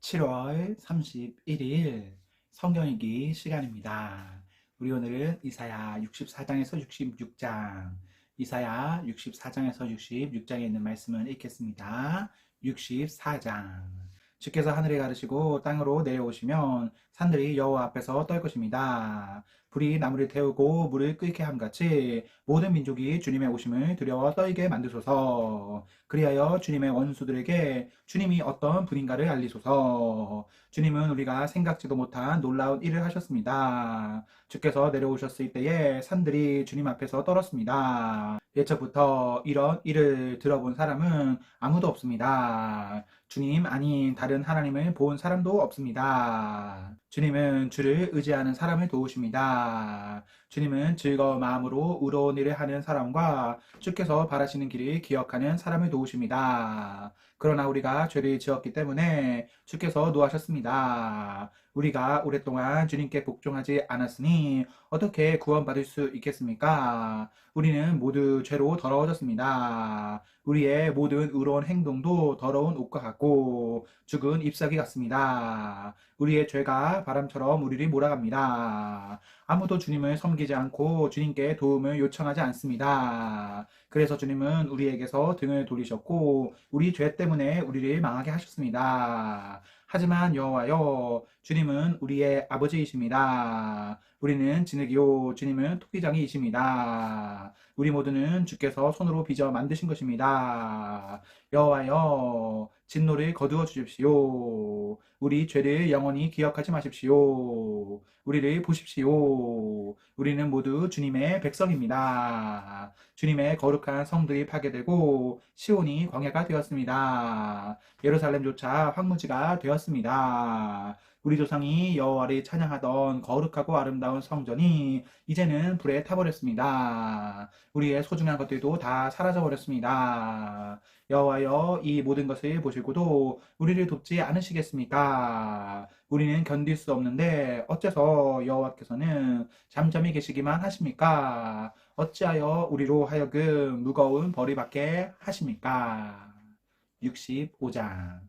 7월 31일 성경 읽기 시간입니다. 우리 오늘은 이사야 64장에서 66장, 이사야 64장에서 66장에 있는 말씀을 읽겠습니다. 64장. 주께서 하늘에 가르시고 땅으로 내려오시면 산들이 여호와 앞에서 떨 것입니다. 불이 나무를 태우고 물을 끓게 함같이 모든 민족이 주님의 오심을 두려워 떨게 만드소서. 그리하여 주님의 원수들에게 주님이 어떤 분인가를 알리소서. 주님은 우리가 생각지도 못한 놀라운 일을 하셨습니다. 주께서 내려오셨을 때에 산들이 주님 앞에서 떨었습니다. 예적부터 이런 일을 들어본 사람은 아무도 없습니다. 주님 아닌 다른 하나님을 본 사람도 없습니다. 주님은 주를 의지하는 사람을 도우십니다. 주님은 즐거운 마음으로 의로운 일을 하는 사람과 주께서 바라시는 길을 기억하는 사람을 도우십니다. 그러나 우리가 죄를 지었기 때문에 주께서 노하셨습니다. 우리가 오랫동안 주님께 복종하지 않았으니 어떻게 구원받을 수 있겠습니까? 우리는 모두 죄로 더러워졌습니다. 우리의 모든 의로운 행동도 더러운 옷과 같고 죽은 잎사귀 같습니다. 우리의 죄가 바람처럼 우리를 몰아갑니다. 아무도 주님을 섬기지 않고 주님께 도움을 요청하지 않습니다. 그래서 주님은 우리에게서 등을 돌리셨고 우리 죄 때문에 우리를 망하게 하셨습니다. 하지만 여호와여, 주님은 우리의 아버지이십니다. 우리는 진흙이요 주님은 토기장이이십니다. 우리 모두는 주께서 손으로 빚어 만드신 것입니다. 여호와여, 진노를 거두어 주십시오. 우리 죄를 영원히 기억하지 마십시오. 우리를 보십시오. 우리는 모두 주님의 백성입니다. 주님의 거룩한 성들이 파괴되고 시온이 광야가 되었습니다. 예루살렘조차 황무지가 되었습니다. 우리 조상이 여호와를 찬양하던 거룩하고 아름다운 성전이 이제는 불에 타버렸습니다. 우리의 소중한 것들도 다 사라져버렸습니다. 여호와여, 이 모든 것을 보시고도 우리를 돕지 않으시겠습니까? 우리는 견딜 수 없는데 어째서 여호와께서는 잠잠히 계시기만 하십니까? 어찌하여 우리로 하여금 무거운 벌을 받게 하십니까? 65장.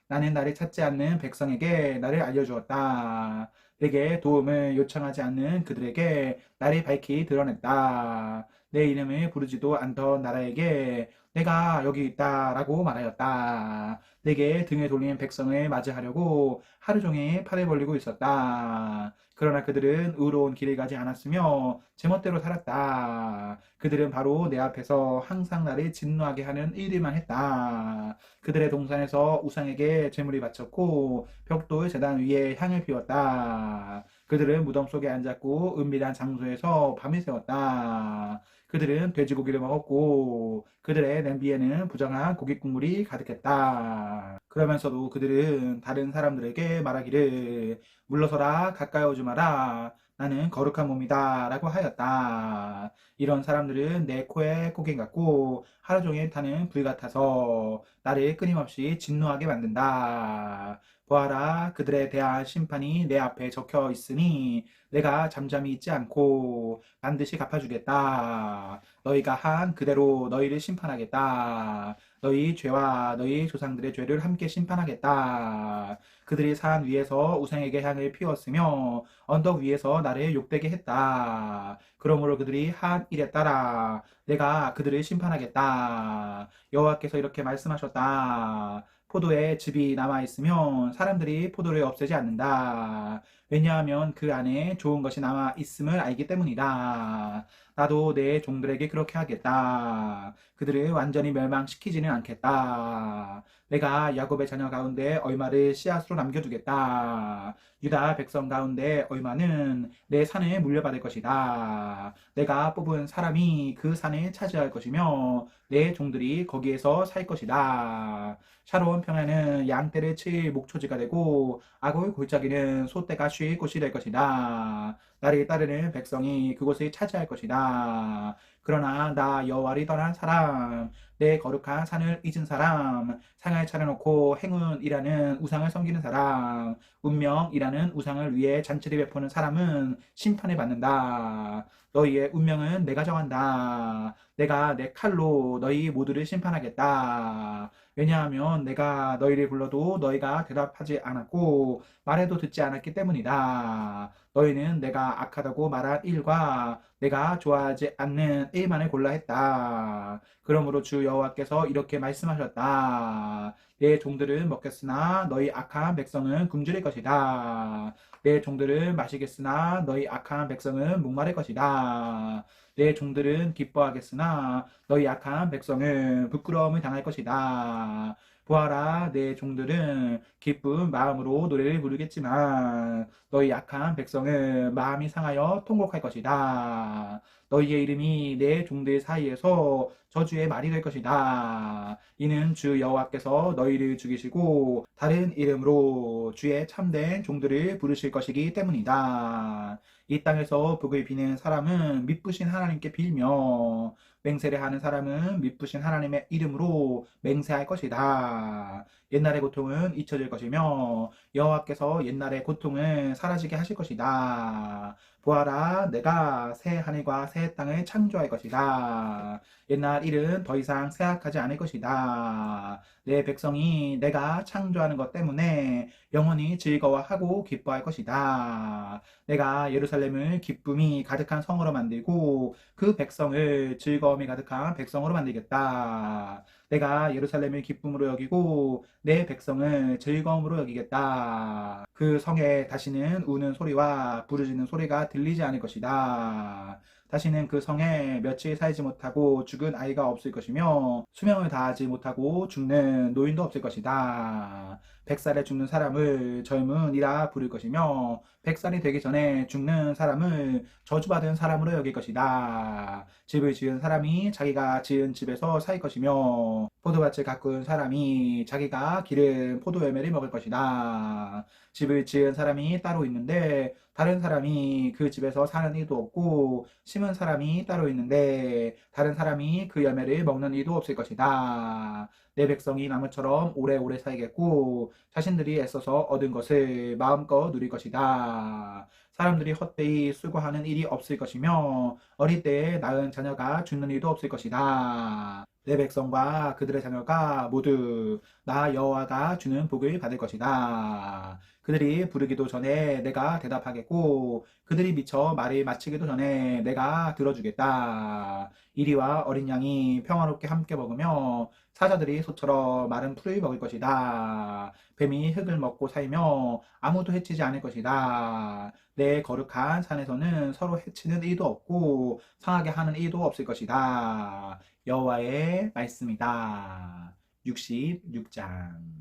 나는 나를 찾지 않는 백성에게 나를 알려주었다. 내게 도움을 요청하지 않는 그들에게 나를 밝히 드러냈다. 내 이름을 부르지도 않던 나라에게 내가 여기 있다라고 말하였다. 내게 등을 돌린 백성을 맞이하려고 하루 종일 팔을 벌리고 있었다. 그러나 그들은 의로운 길을 가지 않았으며 제멋대로 살았다. 그들은 바로 내 앞에서 항상 나를 진노하게 하는 일들만 했다. 그들의 동산에서 우상에게 제물을 바쳤고 벽돌 제단 위에 향을 피웠다. 그들은 무덤 속에 앉았고 은밀한 장소에서 밤을 새웠다. 그들은 돼지고기를 먹었고 그들의 냄비에는 부정한 고기 국물이 가득했다. 그러면서도 그들은 다른 사람들에게 말하기를 물러서라, 가까이 오지 마라, 나는 거룩한 몸이다 라고 하였다. 이런 사람들은 내 코에 코갱 같고 하루 종일 타는 불 같아서 나를 끊임없이 진노하게 만든다. 보아라, 그들에 대한 심판이 내 앞에 적혀 있으니 내가 잠잠히 있지 않고 반드시 갚아주겠다. 너희가 한 그대로 너희를 심판하겠다. 너희 죄와 너희 조상들의 죄를 함께 심판하겠다. 그들이 산 위에서 우상에게 향을 피웠으며 언덕 위에서 나를 욕되게 했다. 그러므로 그들이 한 일에 따라 내가 그들을 심판하겠다. 여호와께서 이렇게 말씀하셨다. 포도에 즙이 남아있으면 사람들이 포도를 없애지 않는다. 왜냐하면 그 안에 좋은 것이 남아있음을 알기 때문이다. 나도 내 종들에게 그렇게 하겠다. 그들을 완전히 멸망시키지는 않겠다. 내가 야곱의 자녀 가운데 얼마를 씨앗으로 남겨두겠다. 유다 백성 가운데 얼마는 내 산을 물려받을 것이다. 내가 뽑은 사람이 그 산을 차지할 것이며 내 종들이 거기에서 살 것이다. 샤롯 평야는 양떼를 칠 목초지가 되고 아골 골짜기는 소떼가 쉴 곳이 될 것이다. 나를 따르는 백성이 그곳을 차지할 것이다. 그러나 나 여호와를 떠난 사람, 내 거룩한 산을 잊은 사람, 상을 차려놓고 행운이라는 우상을 섬기는 사람, 운명이라는 우상을 위해 잔치를 베푸는 사람은 심판을 받는다. 너희의 운명은 내가 정한다. 내가 내 칼로 너희 모두를 심판하겠다. 왜냐하면 내가 너희를 불러도 너희가 대답하지 않았고 말해도 듣지 않았기 때문이다. 너희는 내가 악하다고 말한 일과 내가 좋아하지 않는 일만을 골라 했다. 그러므로 주 여호와께서 이렇게 말씀하셨다. 내 종들은 먹겠으나 너희 악한 백성은 굶주릴 것이다. 내 종들은 마시겠으나 너희 악한 백성은 목마를 것이다. 내 종들은 기뻐하겠으나 너희 악한 백성은 부끄러움을 당할 것이다. 보아라, 내 종들은 기쁜 마음으로 노래를 부르겠지만 너희 악한 백성은 마음이 상하여 통곡할 것이다. 너희의 이름이 내 종들 사이에서 저주의 말이 될 것이다. 이는 주 여호와께서 너희를 죽이시고 다른 이름으로 주의 참된 종들을 부르실 것이기 때문이다. 이 땅에서 복을 비는 사람은 미쁘신 하나님께 빌며 맹세를 하는 사람은 미쁘신 하나님의 이름으로 맹세할 것이다. 옛날의 고통은 잊혀질 것이며 여호와께서 옛날의 고통을 사라지게 하실 것이다. 보아라, 내가 새 하늘과 새 땅을 창조할 것이다. 옛날 일은 더 이상 생각하지 않을 것이다. 내 백성이 내가 창조하는 것 때문에 영원히 즐거워하고 기뻐할 것이다. 내가 예루살렘을 기쁨이 가득한 성으로 만들고 그 백성을 즐거움이 가득한 백성으로 만들겠다. 내가 예루살렘을 기쁨으로 여기고 내 백성을 즐거움으로 여기겠다. 그 성에 다시는 우는 소리와 부르짖는 소리가 들리지 않을 것이다. 다시는 그 성에 며칠 살지 못하고 죽은 아이가 없을 것이며 수명을 다하지 못하고 죽는 노인도 없을 것이다. 100살에 죽는 사람을 젊은이라 부를 것이며 100살이 되기 전에 죽는 사람을 저주받은 사람으로 여길 것이다. 집을 지은 사람이 자기가 지은 집에서 살 것이며 포도밭을 가꾼 사람이 자기가 기른 포도 열매를 먹을 것이다. 집을 지은 사람이 따로 있는데 다른 사람이 그 집에서 사는 일도 없고 심은 사람이 따로 있는데 다른 사람이 그 열매를 먹는 일도 없을 것이다. 내 백성이 나무처럼 오래오래 살겠고 자신들이 애써서 얻은 것을 마음껏 누릴 것이다. 사람들이 헛되이 수고하는 일이 없을 것이며 어릴 때에 낳은 자녀가 죽는 일도 없을 것이다. 내 백성과 그들의 자녀가 모두 나 여호와가 주는 복을 받을 것이다. 그들이 부르기도 전에 내가 대답하겠고 그들이 미처 말을 마치기도 전에 내가 들어주겠다. 이리와 어린 양이 평화롭게 함께 먹으며 사자들이 소처럼 마른 풀을 먹을 것이다. 뱀이 흙을 먹고 살며 아무도 해치지 않을 것이다. 내 거룩한 산에서는 서로 해치는 일도 없고 상하게 하는 일도 없을 것이다. 여호와의 말씀이다. 66장.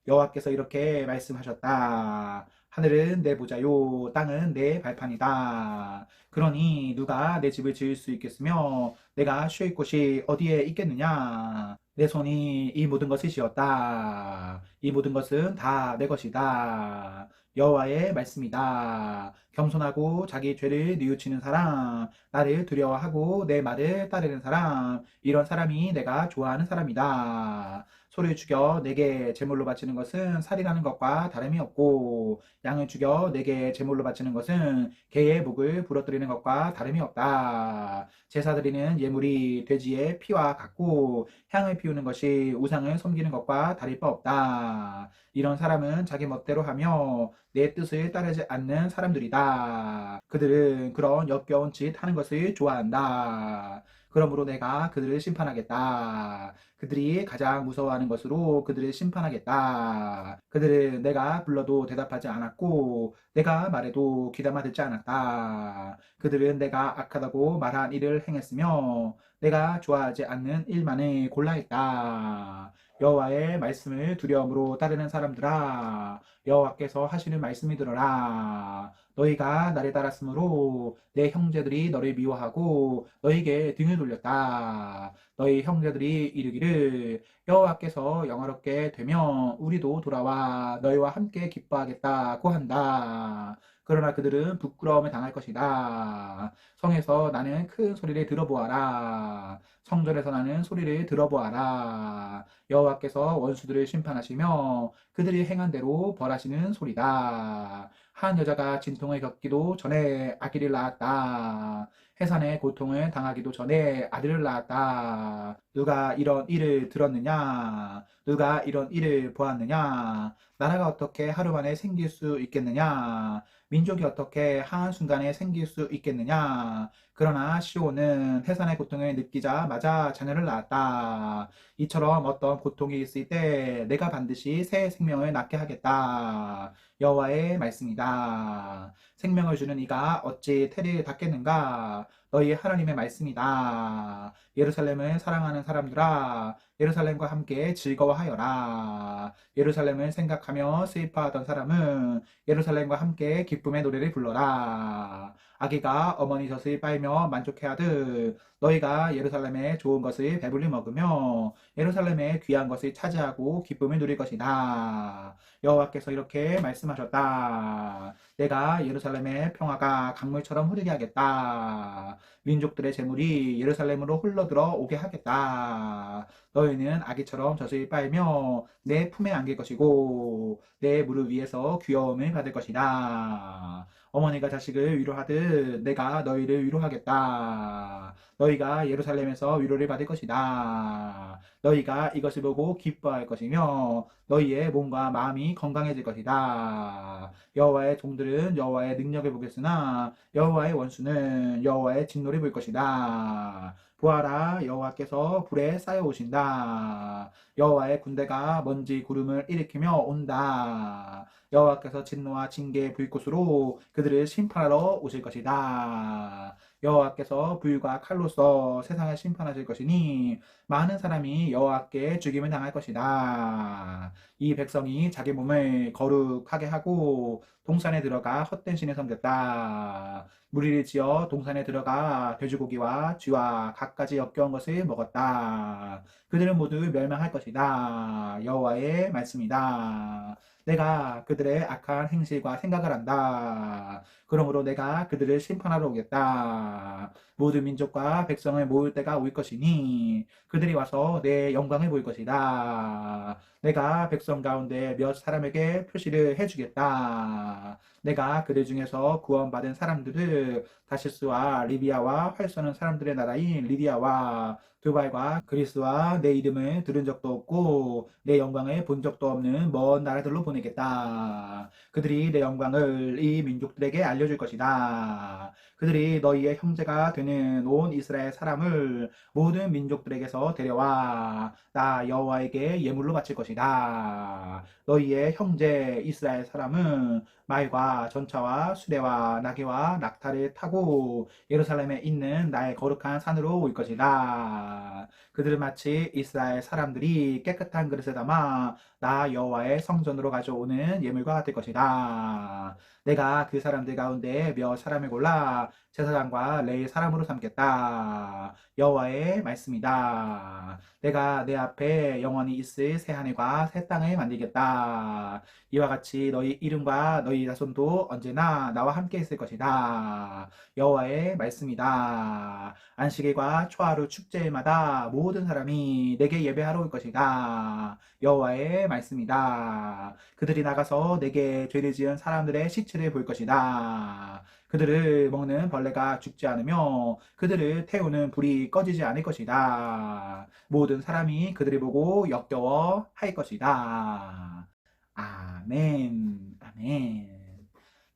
여호와께서 이렇게 말씀하셨다. 하늘은 내 보좌요, 땅은 내 발판이다. 그러니 누가 내 집을 지을 수 있겠으며 내가 쉴 곳이 어디에 있겠느냐? 내 손이 이 모든 것을 지었다. 이 모든 것은 다 내 것이다. 여호와의 말씀이다. 겸손하고 자기 죄를 뉘우치는 사람, 나를 두려워하고 내 말을 따르는 사람, 이런 사람이 내가 좋아하는 사람이다. 소를 죽여 내게 제물로 바치는 것은 살인하는 것과 다름이 없고 양을 죽여 내게 제물로 바치는 것은 개의 목을 부러뜨리는 것과 다름이 없다. 제사 드리는 예물이 돼지의 피와 같고 향을 피우는 것이 우상을 섬기는 것과 다를 바 없다. 이런 사람은 자기 멋대로 하며 내 뜻을 따르지 않는 사람들이다. 그들은 그런 역겨운 짓 하는 것을 좋아한다. 그러므로 내가 그들을 심판하겠다. 그들이 가장 무서워하는 것으로 그들을 심판하겠다. 그들은 내가 불러도 대답하지 않았고 내가 말해도 귀담아 듣지 않았다. 그들은 내가 악하다고 말한 일을 행했으며 내가 좋아하지 않는 일만을 골라 했다. 여호와의 말씀을 두려움으로 따르는 사람들아, 여호와께서 하시는 말씀이 들어라. 너희가 나를 따랐으므로 내 형제들이 너를 미워하고 너희에게 등을 돌렸다. 너희 형제들이 이르기를 여호와께서 영화롭게 되며 우리도 돌아와 너희와 함께 기뻐하겠다고 한다. 그러나 그들은 부끄러움을 당할 것이다. 성에서 나는 큰 소리를 들어보아라. 성전에서 나는 소리를 들어보아라. 여호와께서 원수들을 심판하시며 그들이 행한 대로 벌하시는 소리다. 한 여자가 진통을 겪기도 전에 아기를 낳았다. 해산의 고통을 당하기도 전에 아들을 낳았다. 누가 이런 일을 들었느냐? 누가 이런 일을 보았느냐? 나라가 어떻게 하루 만에 생길 수 있겠느냐? 민족이 어떻게 한순간에 생길 수 있겠느냐? 그러나 시온은 해산의 고통을 느끼자마자 자녀를 낳았다. 이처럼 어떤 고통이 있을 때 내가 반드시 새 생명을 낳게 하겠다. 여호와의 말씀이다. 생명을 주는 이가 어찌 태를 닫겠는가? 너희 하나님의 말씀이다. 예루살렘을 사랑하는 사람들아, 예루살렘과 함께 즐거워하여라. 예루살렘을 생각하며 슬퍼하던 사람은 예루살렘과 함께 기쁨의 노래를 불러라. 아기가 어머니 젖을 빨며 만족해하듯 너희가 예루살렘의 좋은 것을 배불리 먹으며 예루살렘의 귀한 것을 차지하고 기쁨을 누릴 것이다. 여호와께서 이렇게 말씀하셨다. 내가 예루살렘의 평화가 강물처럼 흐르게 하겠다. 민족들의 재물이 예루살렘으로 흘러들어 오게 하겠다. 너희는 아기처럼 젖을 빨며 내 품에 안길 것이고 내 무릎 위에서 귀여움을 받을 것이다. 어머니가 자식을 위로하듯 내가 너희를 위로하겠다. 너희가 예루살렘에서 위로를 받을 것이다. 너희가 이것을 보고 기뻐할 것이며 너희의 몸과 마음이 건강해질 것이다. 여호와의 종들은 여호와의 능력을 보겠으나 여호와의 원수는 여호와의 진노를 볼 것이다. 보아라, 여호와께서 불에 쌓여 오신다. 여호와의 군대가 먼지 구름을 일으키며 온다. 여호와께서 진노와 징계의 불꽃으로 그들을 심판하러 오실 것이다. 여호와께서 불과 칼로서 세상을 심판하실 것이니 많은 사람이 여호와께 죽임을 당할 것이다. 이 백성이 자기 몸을 거룩하게 하고 동산에 들어가 헛된 신을 섬겼다. 무리를 지어 동산에 들어가 돼지고기와 쥐와 갖가지 역겨운 것을 먹었다. 그들은 모두 멸망할 것이다. 여호와의 말씀이다. 내가 그들의 악한 행실과 생각을 한다. 그러므로 내가 그들을 심판하러 오겠다. 모든 민족과 백성을 모을 때가 올 것이니 그들이 와서 내 영광을 볼 것이다. 내가 백성 가운데 몇 사람에게 표시를 해주겠다. 내가 그들 중에서 구원받은 사람들을 다시스와 리비아와 활 쏘는 사람들의 나라인 리디아와 두발과 그리스와 내 이름을 들은 적도 없고 내 영광을 본 적도 없는 먼 나라들로 보내겠다. 그들이 내 영광을 이 민족들에게 알려줄 것이다. 그들이 너희의 형제가 되는 온 이스라엘 사람을 모든 민족들에게서 데려와 나 여호와에게 예물로 바칠 것이다. 너희의 형제 이스라엘 사람은 말과 전차와 수레와 나귀와 낙타를 타고 예루살렘에 있는 나의 거룩한 산으로 올 것이다. 그들은 마치 이스라엘 사람들이 깨끗한 그릇에 담아 나 여호와의 성전으로 가져오는 예물과 같을 것이다. 내가 그 사람들 가운데 몇 사람을 골라 제사장과 레위 사람으로 삼겠다. 여호와의 말씀이다. 내가 내 앞에 영원히 있을 새 하늘과 새 땅을 만들겠다. 이와 같이 너희 이름과 너희 자손도 언제나 나와 함께 있을 것이다. 여호와의 말씀이다. 안식일과 초하루 축제일마다 모든 사람이 내게 예배하러 올 것이다. 여호와의 말씀이다. 그들이 나가서 내게 죄를 지은 사람들의 시체를 볼 것이다. 그들을 먹는 벌레가 죽지 않으며 그들을 태우는 불이 꺼지지 않을 것이다. 모든 사람이 그들을 보고 역겨워 할 것이다. 아멘. 아멘.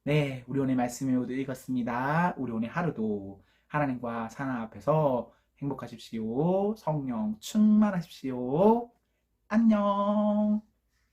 네, 우리 오늘 말씀을 모두 읽었습니다. 우리 오늘 하루도 하나님과 하나님 앞에서 행복하십시오. 성령 충만하십시오. 안녕.